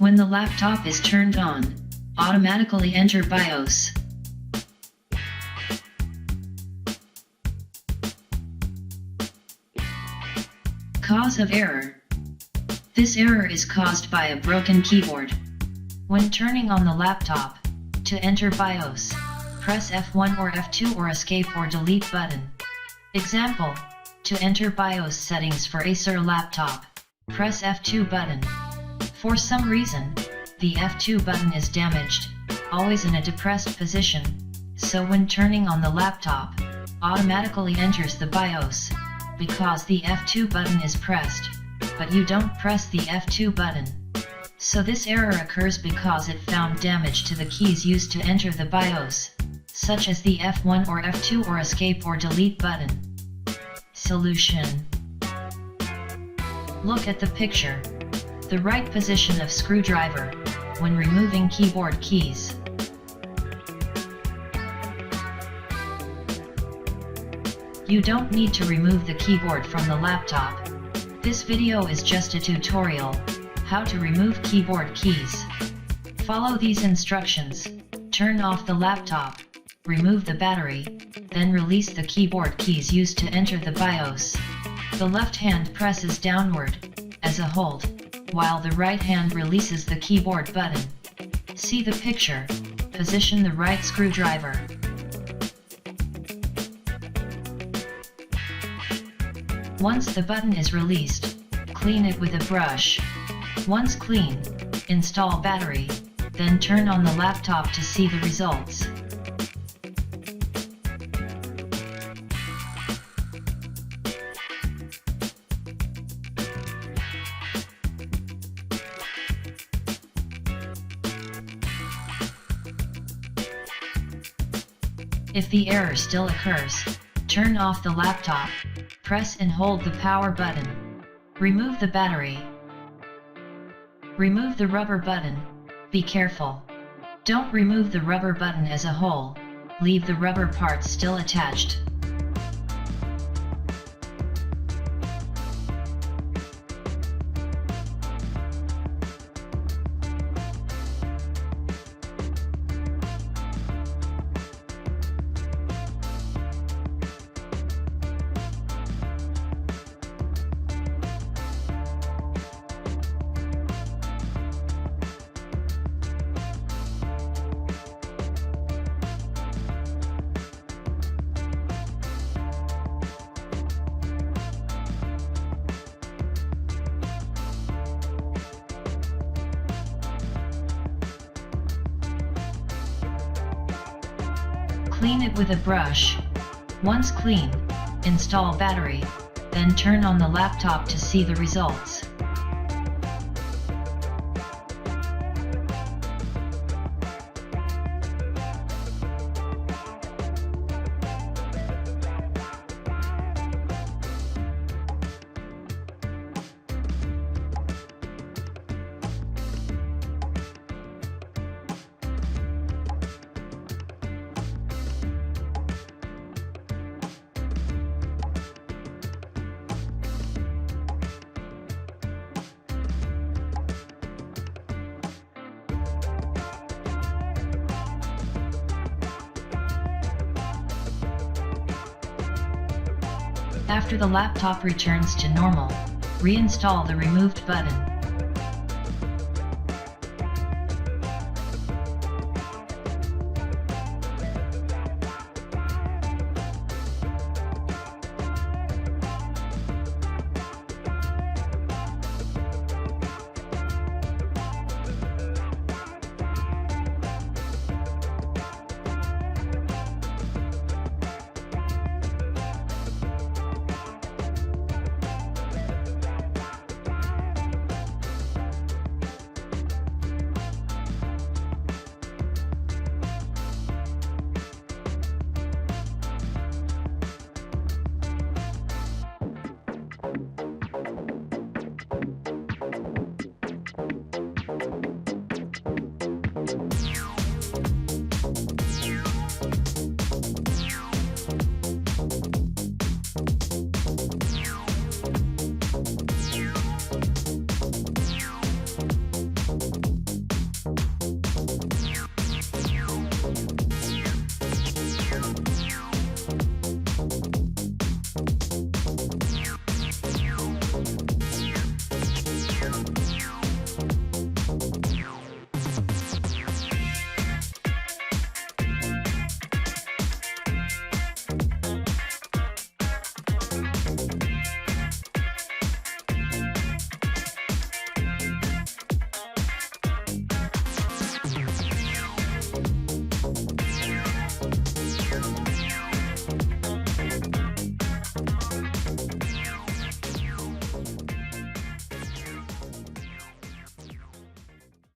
When the laptop is turned on, automatically enter BIOS. Cause of error. This error is caused by a broken keyboard. When turning on the laptop, to enter BIOS, press F1 or F2 or Escape or Delete button. Example, to enter BIOS settings for Acer laptop, press F2 button. For some reason, the F2 button is damaged, always in a depressed position, so when turning on the laptop, automatically enters the BIOS, because the F2 button is pressed, but you don't press the F2 button. So this error occurs because it found damage to the keys used to enter the BIOS, such as the F1 or F2 or Escape or Delete button. Solution. Look at the picture. The right position of screwdriver, when removing keyboard keys. You don't need to remove the keyboard from the laptop. This video is just a tutorial, how to remove keyboard keys. Follow these instructions. Turn off the laptop, remove the battery, then release the keyboard keys used to enter the BIOS. The left hand presses downward, as a hold, while the right hand releases the keyboard button. See the picture. Position the right screwdriver. Once the button is released, clean it with a brush. Once clean, install battery, then turn on the laptop to see the results. If the error still occurs, turn off the laptop, press and hold the power button. Remove the battery. Remove the rubber button. Be careful. Don't remove the rubber button as a whole, leave the rubber parts still attached. Clean it with a brush. Once clean, install battery, then turn on the laptop to see the results. After the laptop returns to normal, reinstall the removed button.